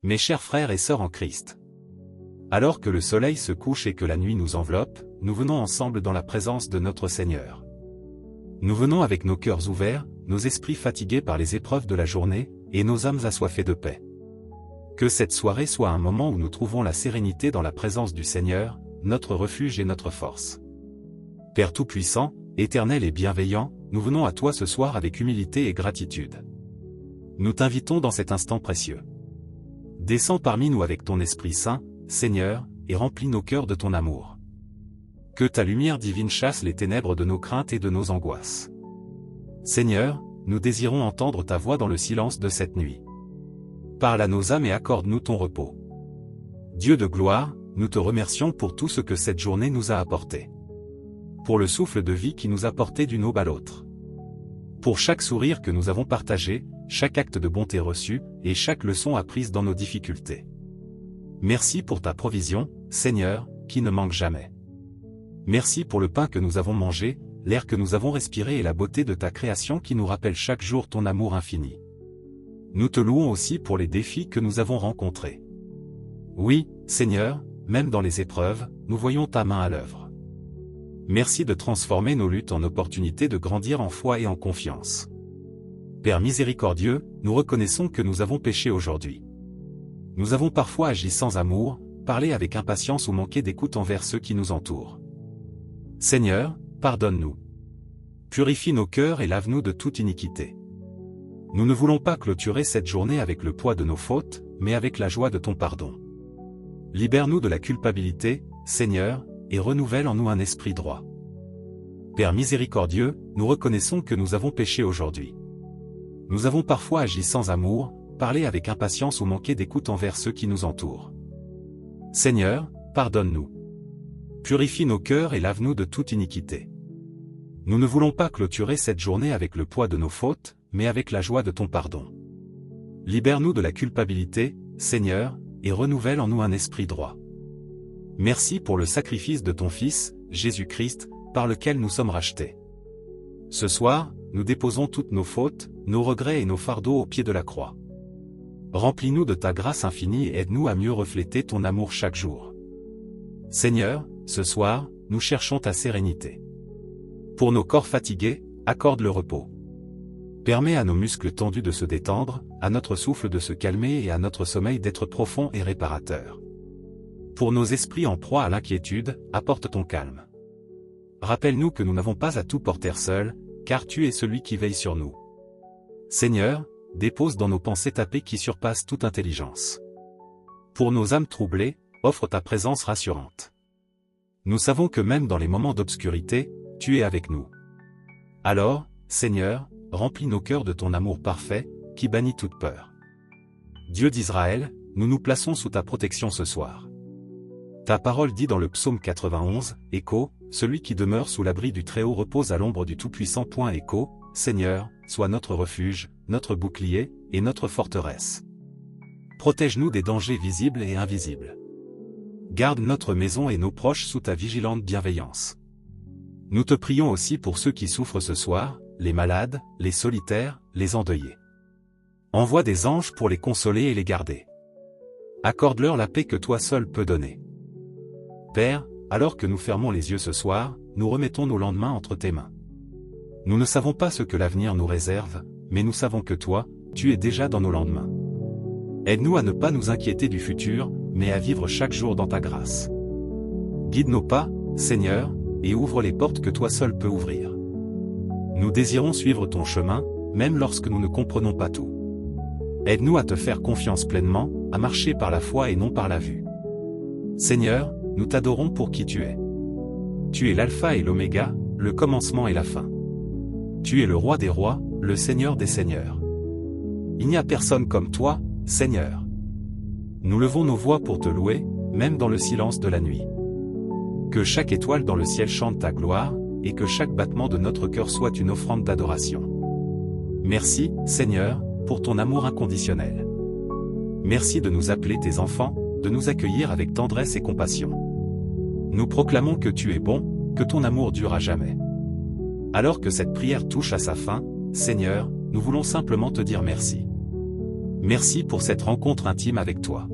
Mes chers frères et sœurs en Christ. Alors que le soleil se couche et que la nuit nous enveloppe, nous venons ensemble dans la présence de notre Seigneur. Nous venons avec nos cœurs ouverts, nos esprits fatigués par les épreuves de la journée, et nos âmes assoiffées de paix. Que cette soirée soit un moment où nous trouvons la sérénité dans la présence du Seigneur, notre refuge et notre force. Père Tout-Puissant, éternel et bienveillant, nous venons à toi ce soir avec humilité et gratitude. Nous t'invitons dans cet instant précieux. Descends parmi nous avec ton Esprit Saint, Seigneur, et remplis nos cœurs de ton amour. Que ta lumière divine chasse les ténèbres de nos craintes et de nos angoisses. Seigneur, nous désirons entendre ta voix dans le silence de cette nuit. Parle à nos âmes et accorde-nous ton repos. Dieu de gloire, nous te remercions pour tout ce que cette journée nous a apporté. Pour le souffle de vie qui nous a porté d'une aube à l'autre. Pour chaque sourire que nous avons partagé, chaque acte de bonté reçu, et chaque leçon apprise dans nos difficultés. Merci pour ta provision, Seigneur, qui ne manque jamais. Merci pour le pain que nous avons mangé, l'air que nous avons respiré et la beauté de ta création qui nous rappelle chaque jour ton amour infini. Nous te louons aussi pour les défis que nous avons rencontrés. Oui, Seigneur, même dans les épreuves, nous voyons ta main à l'œuvre. Merci de transformer nos luttes en opportunités de grandir en foi et en confiance. Père miséricordieux, nous reconnaissons que nous avons péché aujourd'hui. Nous avons parfois agi sans amour, parlé avec impatience ou manqué d'écoute envers ceux qui nous entourent. Seigneur, pardonne-nous. Purifie nos cœurs et lave-nous de toute iniquité. Nous ne voulons pas clôturer cette journée avec le poids de nos fautes, mais avec la joie de ton pardon. Libère-nous de la culpabilité, Seigneur, et renouvelle en nous un esprit droit. Père miséricordieux, nous reconnaissons que nous avons péché aujourd'hui. Nous avons parfois agi sans amour, parlé avec impatience ou manqué d'écoute envers ceux qui nous entourent. Seigneur, pardonne-nous. Purifie nos cœurs et lave-nous de toute iniquité. Nous ne voulons pas clôturer cette journée avec le poids de nos fautes, mais avec la joie de ton pardon. Libère-nous de la culpabilité, Seigneur, et renouvelle en nous un esprit droit. Merci pour le sacrifice de ton Fils, Jésus-Christ, par lequel nous sommes rachetés. Ce soir, nous déposons toutes nos fautes, nos regrets et nos fardeaux au pied de la croix. Remplis-nous de ta grâce infinie et aide-nous à mieux refléter ton amour chaque jour. Seigneur, ce soir, nous cherchons ta sérénité. Pour nos corps fatigués, accorde le repos. Permets à nos muscles tendus de se détendre, à notre souffle de se calmer et à notre sommeil d'être profond et réparateur. Pour nos esprits en proie à l'inquiétude, apporte ton calme. Rappelle-nous que nous n'avons pas à tout porter seuls, car tu es celui qui veille sur nous. Seigneur, dépose dans nos pensées ta paix qui surpasse toute intelligence. Pour nos âmes troublées, offre ta présence rassurante. Nous savons que même dans les moments d'obscurité, tu es avec nous. Alors, Seigneur, remplis nos cœurs de ton amour parfait, qui bannit toute peur. Dieu d'Israël, nous nous plaçons sous ta protection ce soir. Ta parole dit dans le psaume 91, Écho, celui qui demeure sous l'abri du Très-Haut repose à l'ombre du Tout-Puissant. Écho, Seigneur, sois notre refuge, notre bouclier, et notre forteresse. Protège-nous des dangers visibles et invisibles. Garde notre maison et nos proches sous ta vigilante bienveillance. Nous te prions aussi pour ceux qui souffrent ce soir, les malades, les solitaires, les endeuillés. Envoie des anges pour les consoler et les garder. Accorde-leur la paix que toi seul peux donner. Père, alors que nous fermons les yeux ce soir, nous remettons nos lendemains entre tes mains. Nous ne savons pas ce que l'avenir nous réserve, mais nous savons que toi, tu es déjà dans nos lendemains. Aide-nous à ne pas nous inquiéter du futur, mais à vivre chaque jour dans ta grâce. Guide nos pas, Seigneur, et ouvre les portes que toi seul peux ouvrir. Nous désirons suivre ton chemin, même lorsque nous ne comprenons pas tout. Aide-nous à te faire confiance pleinement, à marcher par la foi et non par la vue. Seigneur, nous t'adorons pour qui tu es. Tu es l'alpha et l'oméga, le commencement et la fin. Tu es le roi des rois, le Seigneur des seigneurs. Il n'y a personne comme toi, Seigneur. Nous levons nos voix pour te louer, même dans le silence de la nuit. Que chaque étoile dans le ciel chante ta gloire, et que chaque battement de notre cœur soit une offrande d'adoration. Merci, Seigneur, pour ton amour inconditionnel. Merci de nous appeler tes enfants, de nous accueillir avec tendresse et compassion. Nous proclamons que tu es bon, que ton amour dure à jamais. Alors que cette prière touche à sa fin, Seigneur, nous voulons simplement te dire merci. Merci pour cette rencontre intime avec toi.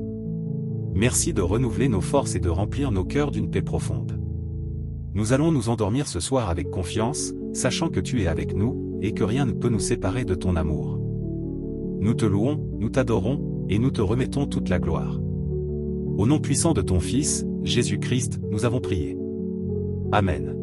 Merci de renouveler nos forces et de remplir nos cœurs d'une paix profonde. Nous allons nous endormir ce soir avec confiance, sachant que tu es avec nous, et que rien ne peut nous séparer de ton amour. Nous te louons, nous t'adorons, et nous te remettons toute la gloire. Au nom puissant de ton Fils, Jésus-Christ, nous avons prié. Amen.